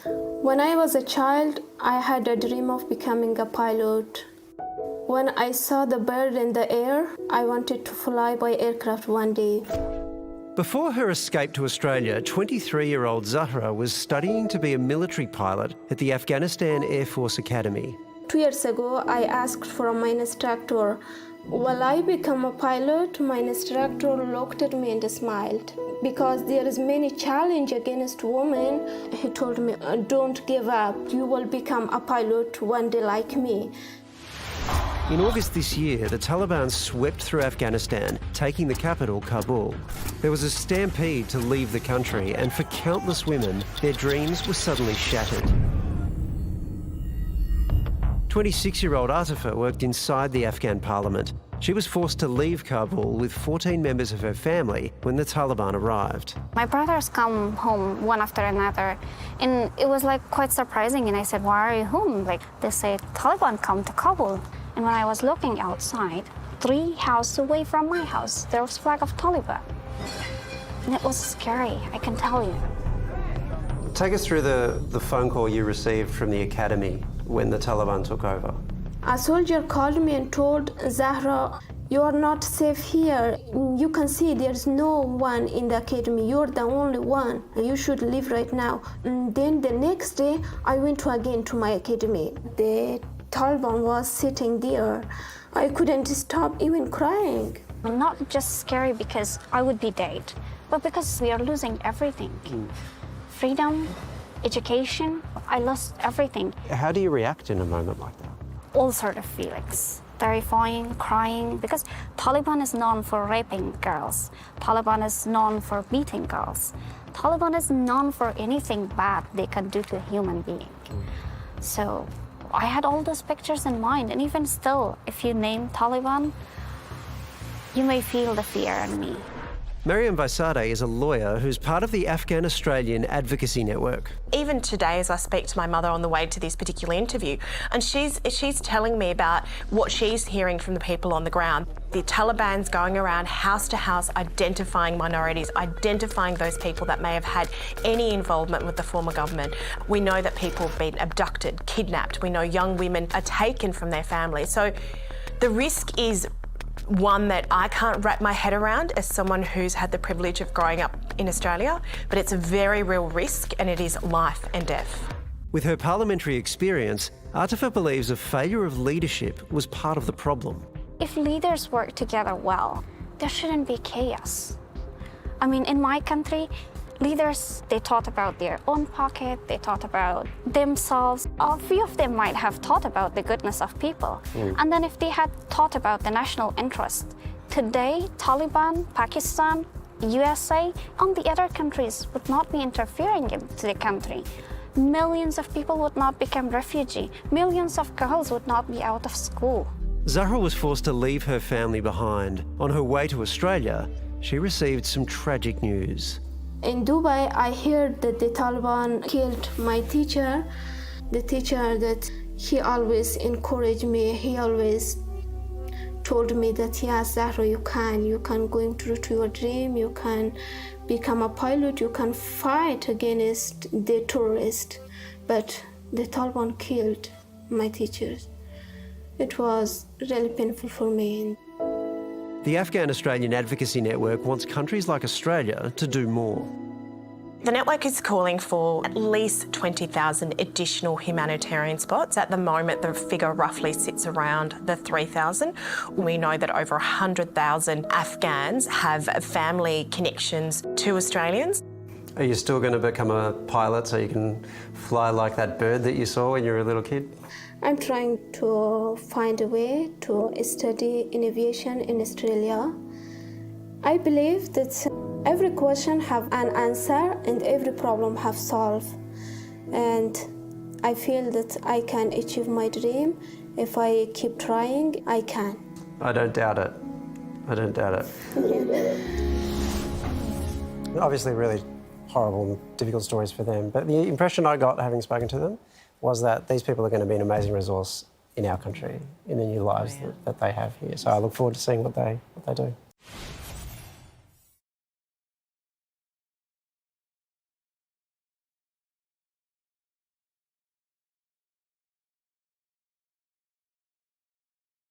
When I was a child, I had a dream of becoming a pilot. When I saw the bird in the air, I wanted to fly by aircraft one day. Before her escape to Australia, 23-year-old Zahra was studying to be a military pilot at the Afghanistan Air Force Academy. 2 years ago, I asked for my instructor, will I become a pilot? My instructor looked at me and smiled. Because there is many challenge against women, he told me, don't give up. You will become a pilot one day like me. In August this year, the Taliban swept through Afghanistan, taking the capital, Kabul. There was a stampede to leave the country, and for countless women, their dreams were suddenly shattered. 26-year-old Atifa worked inside the Afghan parliament. She was forced to leave Kabul with 14 members of her family when the Taliban arrived. My brothers come home one after another, and it was like quite surprising. And I said, why are you home? Like, they said, Taliban come to Kabul. And when I was looking outside, 3 houses away from my house, there was flag of Taliban. And it was scary, I can tell you. Take us through the phone call you received from the academy when the Taliban took over. A soldier called me and told Zahra, you are not safe here. You can see there's no one in the academy. You're the only one. You should leave right now. And then the next day, I went again to my academy. The Taliban was sitting there. I couldn't stop even crying. Not just scary because I would be dead, but because we are losing everything. Freedom, education, I lost everything. How do you react in a moment like that? All sort of feelings. Terrifying, crying, because Taliban is known for raping girls. Taliban is known for beating girls. Taliban is known for anything bad they can do to a human being. So I had all those pictures in mind, and even still, if you name Taliban, you may feel the fear in me. Mariam Vaisadeh is a lawyer who's part of the Afghan-Australian Advocacy Network. Even today, as I speak to my mother on the way to this particular interview, and she's telling me about what she's hearing from the people on the ground. The Taliban's going around house to house, identifying minorities, identifying those people that may have had any involvement with the former government. We know that people have been abducted, kidnapped. We know young women are taken from their families. So the risk is one that I can't wrap my head around as someone who's had the privilege of growing up in Australia, but it's a very real risk, and it is life and death. With her parliamentary experience, Atifa believes a failure of leadership was part of the problem. If leaders work together well, there shouldn't be chaos. I mean, in my country, leaders, they thought about their own pocket, they thought about themselves. A few of them might have thought about the goodness of people. And then if they had thought about the national interest, today, Taliban, Pakistan, USA, and the other countries would not be interfering into the country. Millions of people would not become refugees. Millions of girls would not be out of school. Zahra was forced to leave her family behind. On her way to Australia, she received some tragic news. In Dubai, I heard that the Taliban killed my teacher. The teacher that he always encouraged me, he always told me that, yes, Zahra, you can go into your dream, you can become a pilot, you can fight against the terrorists. But the Taliban killed my teachers. It was really painful for me. The Afghan-Australian Advocacy Network wants countries like Australia to do more. The network is calling for at least 20,000 additional humanitarian spots. At the moment, the figure roughly sits around the 3,000. We know that over 100,000 Afghans have family connections to Australians. Are you still going to become a pilot so you can fly like that bird that you saw when you were a little kid? I'm trying to find a way to study aviation in Australia. I believe that every question have an answer and every problem have solved. And I feel that I can achieve my dream. If I keep trying, I can. I don't doubt it. I don't doubt it. Obviously really horrible and difficult stories for them, but the impression I got having spoken to them was that these people are going to be an amazing resource in our country, in the new lives that they have here. So I look forward to seeing what they do.